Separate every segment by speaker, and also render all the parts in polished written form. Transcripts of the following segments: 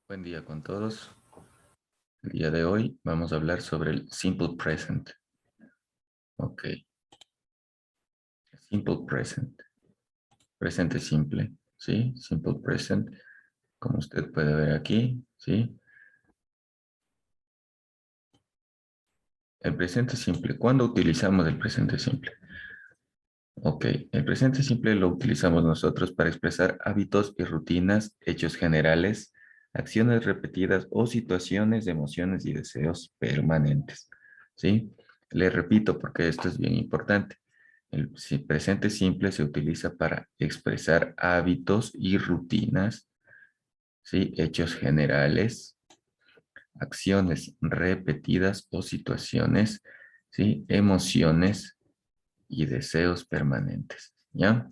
Speaker 1: Buen día con todos. El día de hoy vamos a hablar sobre el simple present. Ok, simple present. Presente simple, ¿sí? Simple present, como usted puede ver aquí, ¿sí? El presente simple. ¿Cuándo utilizamos el presente simple? Ok, el presente simple lo utilizamos nosotros para expresar hábitos y rutinas, hechos generales, acciones repetidas o situaciones, emociones y deseos permanentes, ¿sí? Le repito porque esto es bien importante. El presente simple se utiliza para expresar hábitos y rutinas, ¿sí? Hechos generales, acciones repetidas o situaciones, ¿sí? Emociones y deseos permanentes, ¿ya?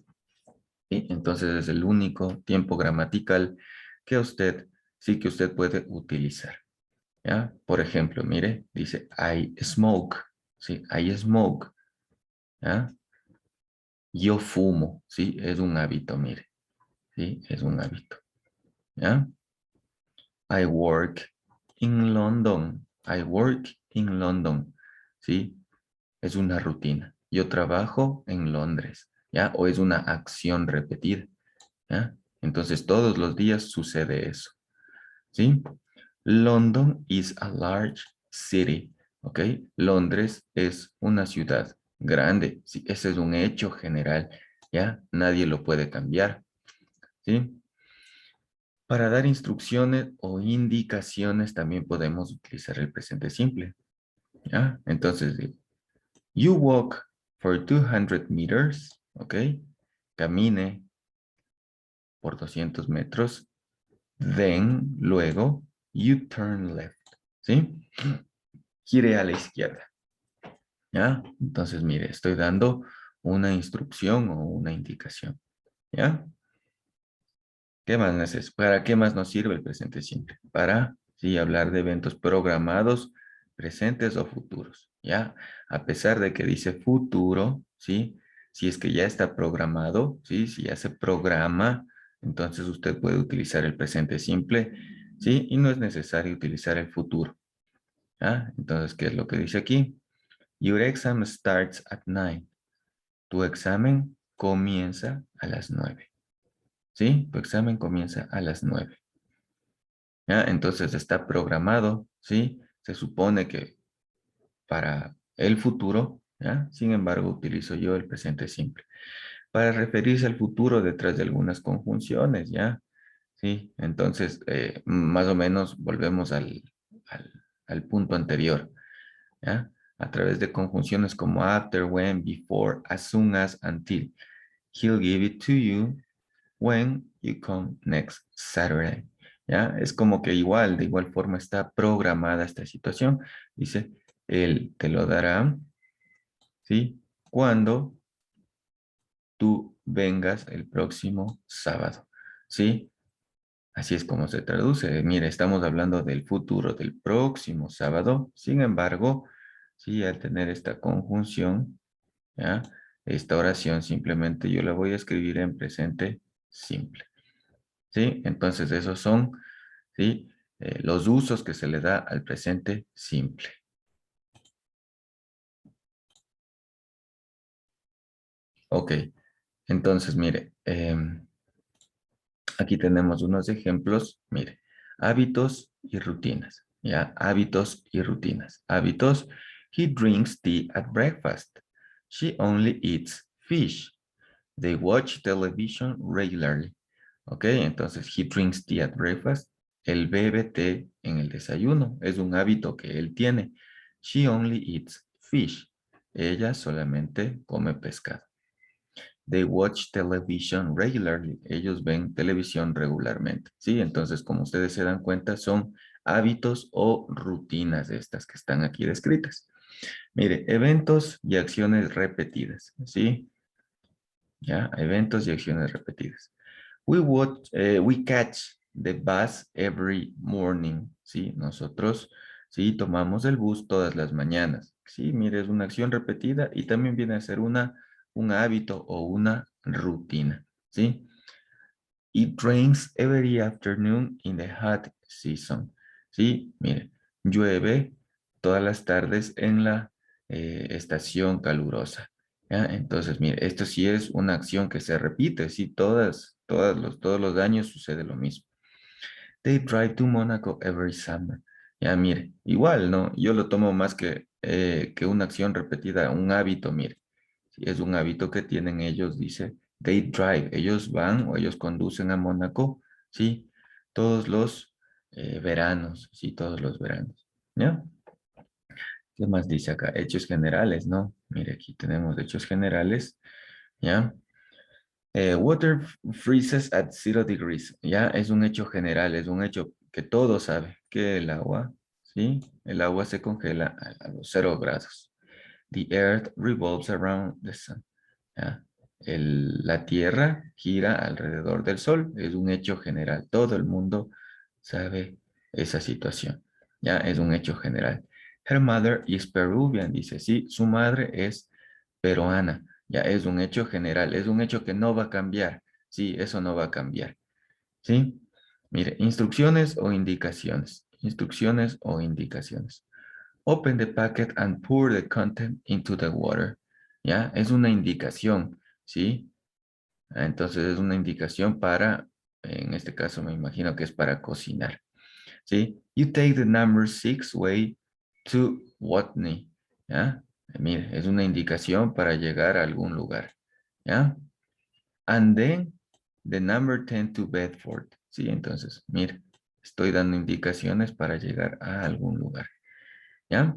Speaker 1: Y entonces es el único tiempo gramatical que usted puede utilizar, ¿ya? Por ejemplo, mire, dice I smoke, ¿sí? I smoke, ¿ya? Yo fumo, ¿sí? Es un hábito, mire, ¿sí? Es un hábito, ¿ya? I work in London. I work in London, ¿sí? Es una rutina. Yo trabajo en Londres, ¿ya? O es una acción repetida, ¿ya? Entonces todos los días sucede eso, ¿sí? London is a large city, ¿ok? Londres es una ciudad grande, ¿sí? Ese es un hecho general, ¿ya? Nadie lo puede cambiar, ¿sí? Para dar instrucciones o indicaciones también podemos utilizar el presente simple, ¿ya? Entonces, you walk for 200 meters, ¿ok? Camine por 200 metros, then, luego, you turn left, ¿sí? Gire a la izquierda, ¿ya? Entonces, mire, estoy dando una instrucción o una indicación, ¿ya? ¿Qué más ¿Para qué más nos sirve el presente simple? Para, sí, hablar de eventos programados, presentes o futuros, ¿ya? A pesar de que dice futuro, ¿sí? Si es que ya está programado, ¿sí? Si ya se programa, entonces usted puede utilizar el presente simple, ¿sí? Y no es necesario utilizar el futuro, ¿ya? Entonces, ¿qué es lo que dice aquí? Your exam starts at 9. Tu examen comienza a las 9. ¿Sí? Tu examen comienza a las 9. ¿Ya? Entonces está programado, ¿sí? Se supone que para el futuro, ¿ya? Sin embargo, utilizo yo el presente simple. Para referirse al futuro detrás de algunas conjunciones, ¿ya? Sí, entonces, más o menos volvemos al, al punto anterior, ¿ya? A través de conjunciones como after, when, before, as soon as, until. He'll give it to you when you come next Saturday. ¿Ya? Es como que igual, de igual forma está programada esta situación. Dice, él te lo dará, ¿sí? Cuando tú vengas el próximo sábado, ¿sí? Así es como se traduce. Mire, estamos hablando del futuro del próximo sábado. Sin embargo, sí, al tener esta conjunción, ¿ya? Esta oración simplemente yo la voy a escribir en presente simple. ¿Sí? Entonces esos son, ¿sí? Los usos que se le da al presente simple. Ok, entonces mire, aquí tenemos unos ejemplos, mire, hábitos y rutinas, ¿ya? Hábitos y rutinas. Hábitos, he drinks tea at breakfast. She only eats fish. They watch television regularly. Ok, entonces he drinks tea at breakfast. Él bebe té en el desayuno. Es un hábito que él tiene. She only eats fish. Ella solamente come pescado. They watch television regularly. Ellos ven televisión regularmente. Sí, entonces como ustedes se dan cuenta son hábitos o rutinas de estas que están aquí descritas. Mire, eventos y acciones repetidas. Sí, ya, eventos y acciones repetidas. We catch the bus every morning. Sí, nosotros sí tomamos el bus todas las mañanas. Sí, mire, es una acción repetida y también viene a ser un hábito o una rutina. Sí. It rains every afternoon in the hot season. Sí, mire, llueve todas las tardes en la estación calurosa. ¿Ya? Entonces, mire, esto sí es una acción que se repite, sí, todos los años sucede lo mismo. They drive to Monaco every summer. Ya, mire, igual, ¿no? Yo lo tomo más que una acción repetida, un hábito, mire. Si es un hábito que tienen ellos, dice, they drive, ellos van o ellos conducen a Mónaco, sí, todos los veranos, sí, todos los veranos. ¿Ya? ¿Qué más dice acá? Hechos generales, ¿no? Mire, aquí tenemos hechos generales, ¿ya? Water freezes at 0 degrees. Ya es un hecho general, es un hecho que todos saben que el agua, ¿sí? El agua se congela a los 0 grados. The earth revolves around the sun. ¿Ya? La tierra gira alrededor del sol. Es un hecho general. Todo el mundo sabe esa situación. Ya es un hecho general. Her mother is Peruvian. Dice, sí, su madre es peruana. Ya es un hecho general. Es un hecho que no va a cambiar. Sí, eso no va a cambiar. ¿Sí? Mire, instrucciones o indicaciones. Instrucciones o indicaciones. Open the packet and pour the content into the water. ¿Ya? Es una indicación, ¿sí? Entonces es una indicación para, en este caso me imagino que es para cocinar, ¿sí? You take the number 6 way to Watney, ¿ya? Mire, es una indicación para llegar a algún lugar, ¿ya? And then the number 10 to Bedford, ¿sí? Entonces, mire, estoy dando indicaciones para llegar a algún lugar, ¿ya?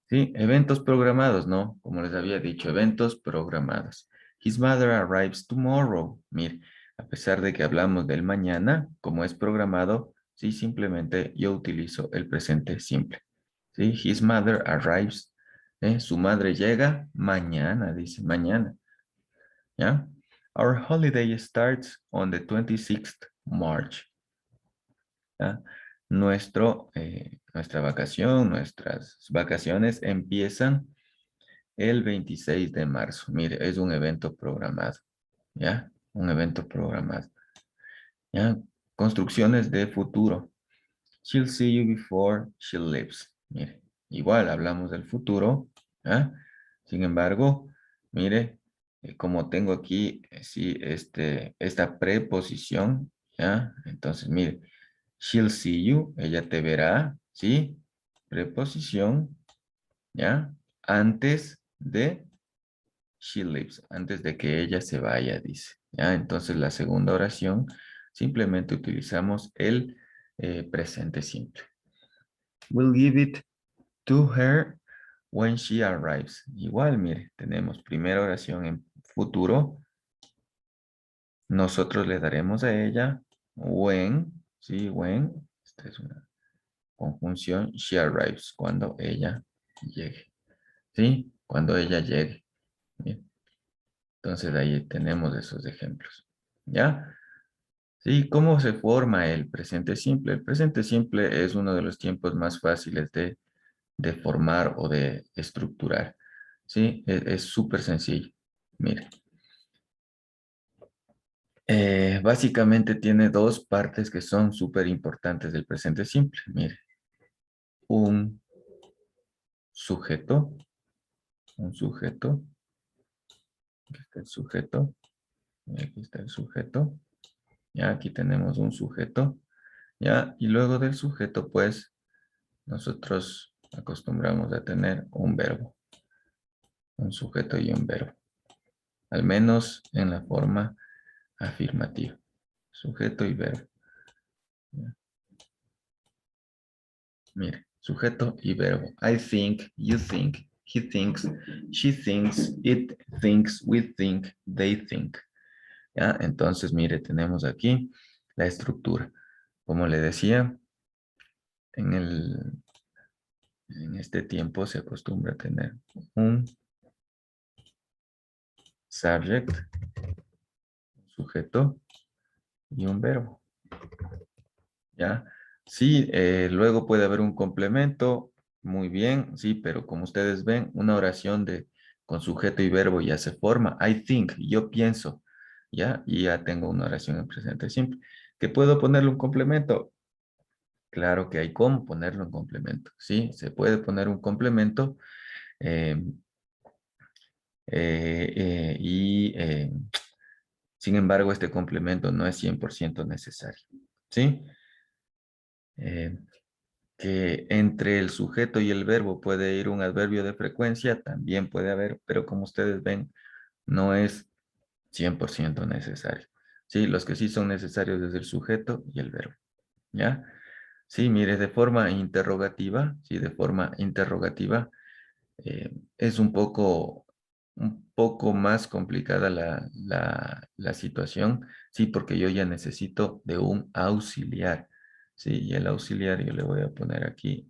Speaker 1: Sí, eventos programados, ¿no? Como les había dicho, eventos programados. His mother arrives tomorrow. Mire, a pesar de que hablamos del mañana, como es programado, sí, simplemente yo utilizo el presente simple. Sí, his mother arrives. Su madre llega mañana, dice mañana. ¿Ya? Our holiday starts on the 26th March. ¿Ya? Nuestra vacación, nuestras vacaciones empiezan el 26 de marzo. Mire, es un evento programado. ¿Ya? Un evento programado. ¿Ya? Construcciones de futuro. She'll see you before she leaves. Mire, igual hablamos del futuro. ¿Ya? Sin embargo, mire, como tengo aquí, sí, esta preposición, ¿ya? Entonces, mire, she'll see you, ella te verá, ¿sí? Preposición, ¿ya? Antes de she leaves, antes de que ella se vaya, dice. ¿Ya? Entonces, la segunda oración, simplemente utilizamos el presente simple. We'll give it to her when she arrives. Igual, mire, tenemos primera oración en futuro. Nosotros le daremos a ella when, ¿sí? When, esta es una conjunción, she arrives, cuando ella llegue, ¿sí? Cuando ella llegue. Bien. Entonces ahí tenemos esos ejemplos, ¿ya? Sí, ¿cómo se forma el presente simple? El presente simple es uno de los tiempos más fáciles de formar o de estructurar, ¿sí? Es súper sencillo. Mire, básicamente tiene dos partes que son súper importantes del presente simple. Mire, un sujeto, un sujeto, aquí está el sujeto, y aquí está el sujeto, ya aquí tenemos un sujeto, ya, y luego del sujeto, pues, nosotros acostumbramos a tener un verbo, un sujeto y un verbo, al menos en la forma afirmativa, sujeto y verbo. ¿Ya? Mire, sujeto y verbo. I think, you think, he thinks, she thinks, it thinks, we think, they think. ¿Ya? Entonces, mire, tenemos aquí la estructura. Como le decía, en este tiempo se acostumbra a tener un subject, un sujeto y un verbo. ¿Ya? Sí, luego puede haber un complemento, muy bien, sí, pero como ustedes ven, una oración con sujeto y verbo ya se forma. I think, yo pienso, ¿ya? Y ya tengo una oración en presente simple. ¿Que puedo ponerle un complemento? Claro que hay cómo ponerlo en complemento, ¿sí? Se puede poner un complemento eh, y sin embargo este complemento no es 100% necesario, ¿sí? Eh, que entre el sujeto y el verbo puede ir un adverbio de frecuencia, también puede haber, pero como ustedes ven, no es 100% necesario. Sí, los que sí son necesarios es el sujeto y el verbo, ¿ya? Sí, mire, de forma interrogativa, sí, de forma interrogativa, es un poco más complicada la situación, sí, porque yo ya necesito de un auxiliar, sí, y el auxiliar yo le voy a poner aquí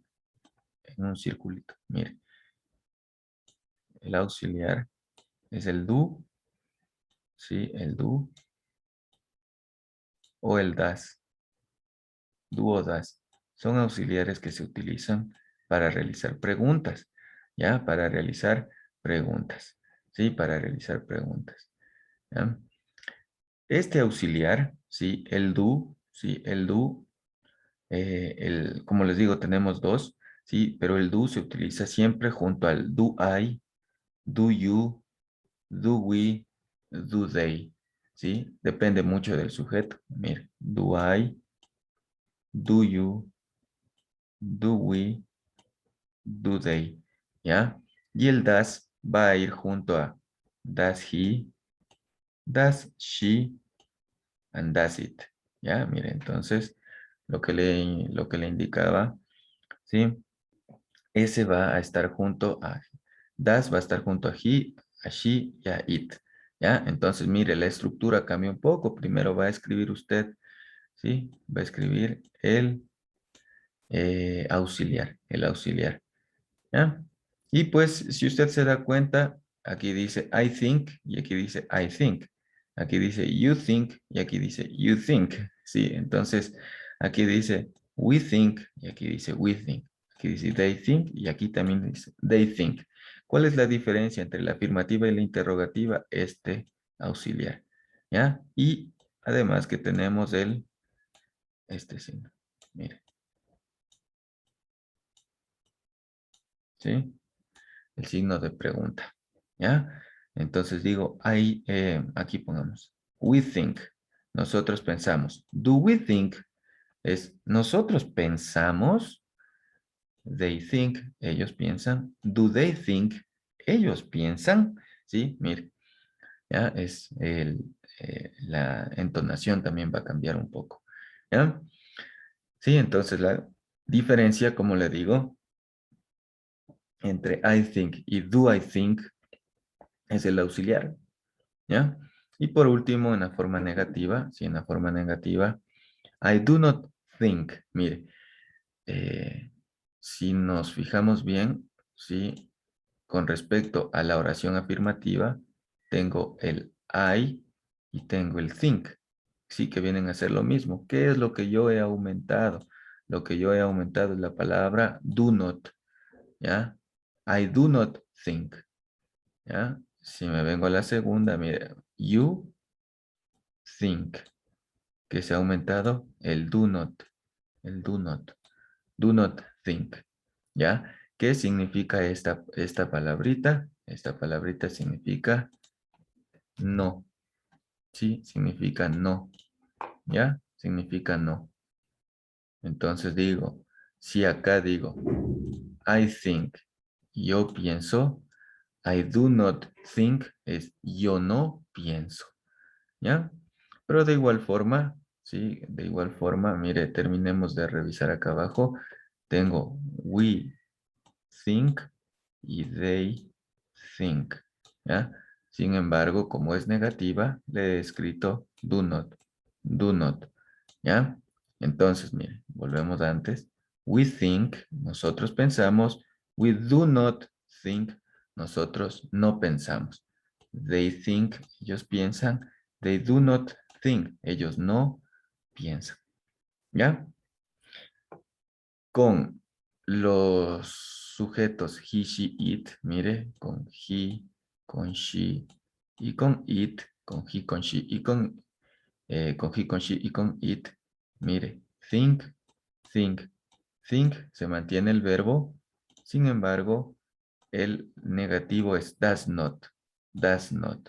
Speaker 1: en un circulito, mire, el auxiliar es el do, sí, el do o el das. Duodas son auxiliares que se utilizan para realizar preguntas, ¿ya? Para realizar preguntas, ¿sí? Para realizar preguntas, ¿ya? Este auxiliar, ¿sí? El do, ¿sí? El do, como les digo, tenemos dos, ¿sí? Pero el do se utiliza siempre junto al do I, do you, do we, do they, ¿sí? Depende mucho del sujeto. Mire, do I, do you, do we, do they, ¿ya? Y el does va a ir junto a does he, does she, and does it, ¿ya? Mire, entonces, lo que le indicaba, ¿sí? Ese va a estar junto a, does va a estar junto a he, a she y a it, ¿ya? Entonces, mire, la estructura cambia un poco. Primero va a escribir usted, ¿sí? Va a escribir el auxiliar. ¿Ya? Y pues, si usted se da cuenta, aquí dice I think y aquí dice I think. Aquí dice you think y aquí dice you think. Sí, entonces aquí dice we think y aquí dice we think. Aquí dice they think y aquí también dice they think. ¿Cuál es la diferencia entre la afirmativa y la interrogativa? Este auxiliar. ¿Ya? Y además que tenemos este signo. Mire, ¿sí? El signo de pregunta, ¿ya? Entonces digo, aquí pongamos, we think, nosotros pensamos. Do we think es nosotros pensamos, they think, ellos piensan. Do they think, ellos piensan, ¿sí? Mire, ¿ya? La entonación también va a cambiar un poco, ¿ya? Sí, entonces la diferencia, como le digo, entre I think y do I think es el auxiliar, ¿ya? Y por último, en la forma negativa, sí, en la forma negativa, I do not think. Mire, si nos fijamos bien, sí, con respecto a la oración afirmativa, tengo el I y tengo el think, sí, que vienen a ser lo mismo. ¿Qué es lo que yo he aumentado? Lo que yo he aumentado es la palabra do not, ¿ya? I do not think, ¿ya? Si me vengo a la segunda, mire, you think, que se ha aumentado el do not think, ¿ya? ¿Qué significa esta palabrita? Esta palabrita significa no, ¿sí? Significa no, ¿ya? Significa no. Entonces digo, si acá digo, I think, yo pienso, I do not think es yo no pienso, ¿ya? Pero de igual forma, sí, de igual forma, mire, terminemos de revisar acá abajo. Tengo we think y they think, ¿ya? Sin embargo, como es negativa, le he escrito do not, ¿ya? Entonces, mire, volvemos a antes. We think, nosotros pensamos. We do not think, nosotros no pensamos. They think, ellos piensan. They do not think, ellos no piensan, ¿ya? Con los sujetos he, she, it, mire, con he, con she y con it, con he, con she y con he, con she y con it, mire, think, think. Think se mantiene el verbo, sin embargo, el negativo es does not. Does not.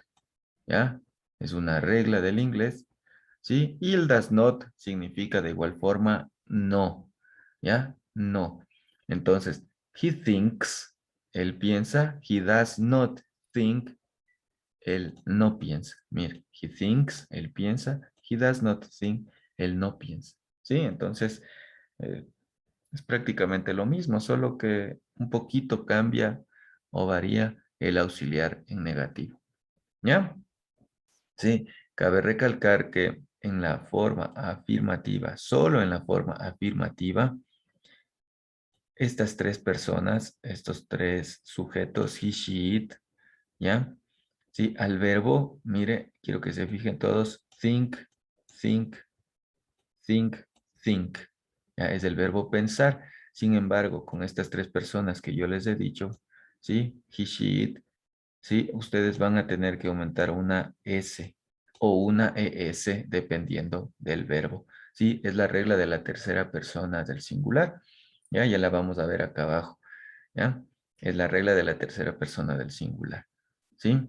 Speaker 1: ¿Ya? Es una regla del inglés. ¿Sí? Y el does not significa de igual forma no. ¿Ya? No. Entonces, he thinks, él piensa. He does not think, él no piensa. Mire, he thinks, él piensa. He does not think, él no piensa. ¿Sí? Entonces, eh, es prácticamente lo mismo, solo que un poquito cambia o varía el auxiliar en negativo. ¿Ya? Sí, cabe recalcar que en la forma afirmativa, solo en la forma afirmativa, estas tres personas, estos tres sujetos, he, she, it, ¿ya? Sí, al verbo, mire, quiero que se fijen todos, think, think, think, think. Ya, es el verbo pensar. Sin embargo, con estas tres personas que yo les he dicho, ¿sí? He, she, it, ¿sí? Ustedes van a tener que aumentar una S o una ES dependiendo del verbo. ¿Sí? Es la regla de la tercera persona del singular. Ya, ya la vamos a ver acá abajo. ¿Ya? Es la regla de la tercera persona del singular. ¿Sí?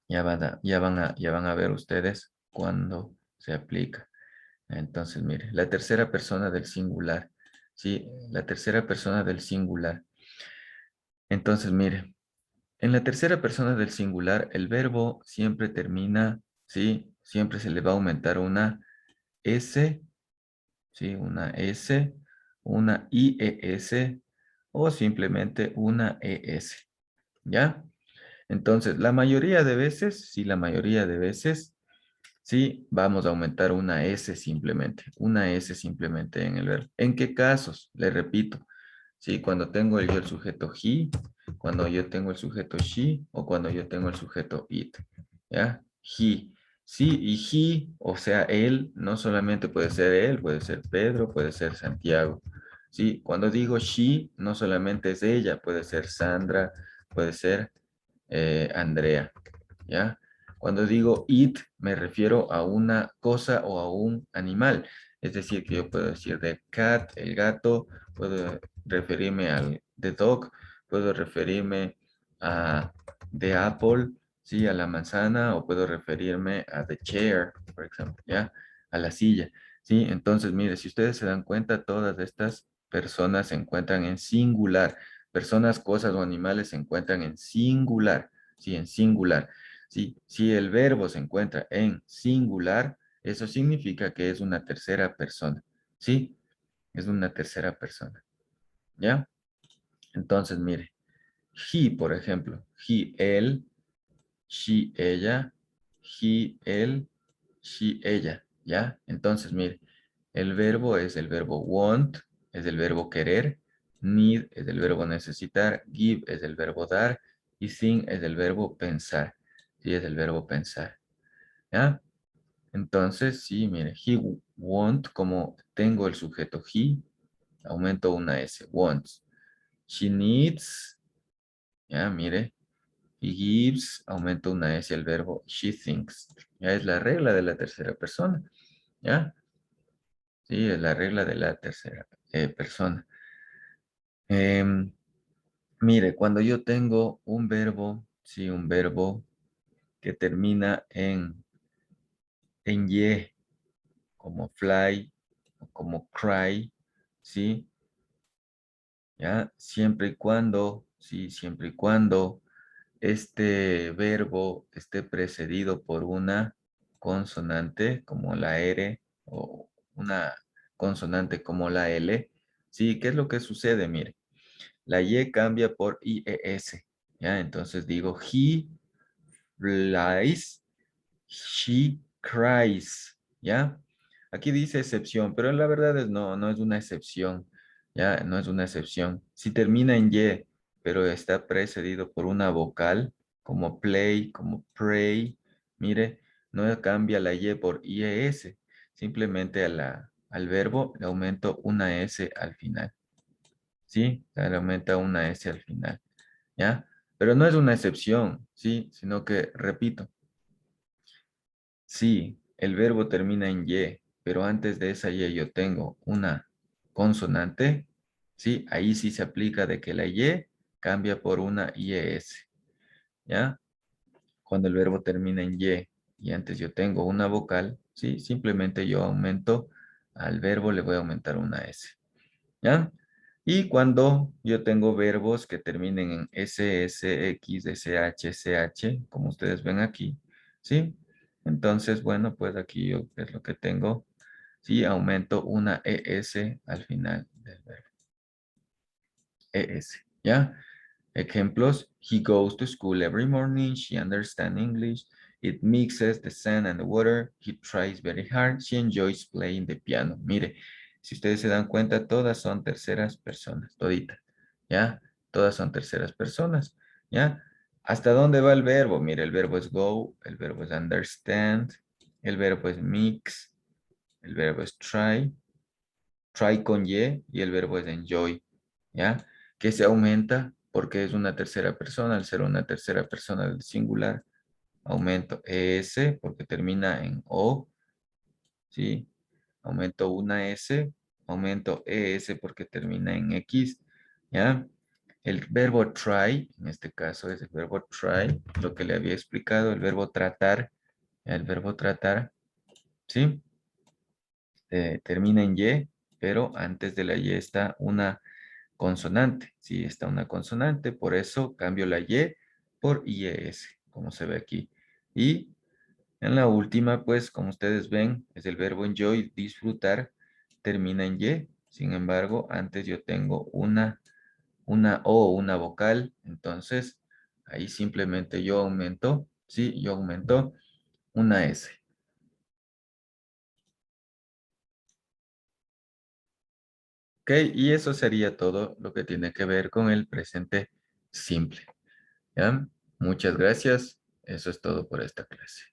Speaker 1: Ya van a ver ustedes cuando se aplica. Entonces, mire, la tercera persona del singular. ¿Sí? La tercera persona del singular. Entonces, mire, en la tercera persona del singular, el verbo siempre termina, ¿sí? Siempre se le va a aumentar una S, ¿sí? Una S, una IES o simplemente una ES, ¿ya? Entonces, la mayoría de veces, sí, la mayoría de veces, sí, vamos a aumentar una S simplemente en el verbo. ¿En qué casos? Le repito, sí, cuando tengo yo el sujeto he, cuando yo tengo el sujeto she o cuando yo tengo el sujeto it, ¿ya? He, sí, y he, o sea, él, no solamente puede ser él, puede ser Pedro, puede ser Santiago, sí, cuando digo she, no solamente es ella, puede ser Sandra, puede ser Andrea, ¿ya? Cuando digo it, me refiero a una cosa o a un animal. Es decir, que yo puedo decir the cat, el gato, puedo referirme al the dog, puedo referirme a the apple, ¿sí? A la manzana, o puedo referirme a the chair, por ejemplo, ¿ya? A la silla, ¿sí? Entonces, mire, si ustedes se dan cuenta, todas estas personas se encuentran en singular. Personas, cosas o animales se encuentran en singular, ¿sí? En singular. ¿Sí? Si el verbo se encuentra en singular, eso significa que es una tercera persona, ¿sí? Es una tercera persona, ¿ya? Entonces, mire, he, por ejemplo, he, él, she, ella, he, él, she, ella, ¿ya? Entonces, mire, el verbo es el verbo want, es el verbo querer, need es el verbo necesitar, give es el verbo dar y think es el verbo pensar, ¿sí? Es el verbo pensar, ¿ya? Entonces, sí, mire, he want, como tengo el sujeto he, aumento una S, wants. She needs, ya, mire, he gives, aumento una S al verbo she thinks. Ya es la regla de la tercera persona, ¿ya? Sí, es la regla de la tercera persona. Em, Mire, cuando yo tengo un verbo, sí, un verbo que termina en Y, como fly, o como cry, ¿sí? ¿Ya? Siempre y cuando, sí, siempre y cuando este verbo esté precedido por una consonante como la R o una consonante como la L, sí, ¿qué es lo que sucede? Mire, la Y cambia por IES, ¿ya? Entonces digo, he flies, she cries, ¿ya? Aquí dice excepción, pero la verdad es no es una excepción, ¿ya? No es una excepción. Si termina en Y, pero está precedido por una vocal, como play, como pray, mire, no cambia la Y por IES, simplemente al verbo le aumento una S al final, ¿sí? Le aumenta una S al final, ¿ya? Pero no es una excepción, ¿sí? Sino que, repito, sí, el verbo termina en Y, pero antes de esa Y yo tengo una consonante, ¿sí? Ahí sí se aplica de que la Y cambia por una IES, ¿ya? Cuando el verbo termina en y antes yo tengo una vocal, ¿sí? Simplemente yo aumento al verbo, le voy a aumentar una S, ¿ya? Y cuando yo tengo verbos que terminen en S, S, X, SH, SH, como ustedes ven aquí, ¿sí? Entonces, bueno, pues aquí yo, ¿qué es lo que tengo? Sí, aumento una ES al final del verbo. ES, ¿ya? Ejemplos, he goes to school every morning, she understands English, it mixes the sand and the water, he tries very hard, she enjoys playing the piano. Mire, si ustedes se dan cuenta, todas son terceras personas, toditas, ¿ya? Todas son terceras personas, ¿ya? ¿Hasta dónde va el verbo? Mire, el verbo es go, el verbo es understand, el verbo es mix, el verbo es try con y el verbo es enjoy, ¿ya? Que se aumenta porque es una tercera persona, al ser una tercera persona del singular, aumento es porque termina en o, ¿sí? Aumento una s, aumento es porque termina en x, ¿ya? El verbo try, en este caso es el verbo try, lo que le había explicado, el verbo tratar, ¿sí? Termina en y, pero antes de la y está una consonante. Sí, está una consonante, por eso cambio la y por IES, como se ve aquí. Y en la última, pues, como ustedes ven, es el verbo enjoy, disfrutar, termina en y. Sin embargo, antes yo tengo una o, una vocal, entonces ahí simplemente yo aumento, sí, yo aumento una S. Ok, y eso sería todo lo que tiene que ver con el presente simple. ¿Ya? Muchas gracias. Eso es todo por esta clase.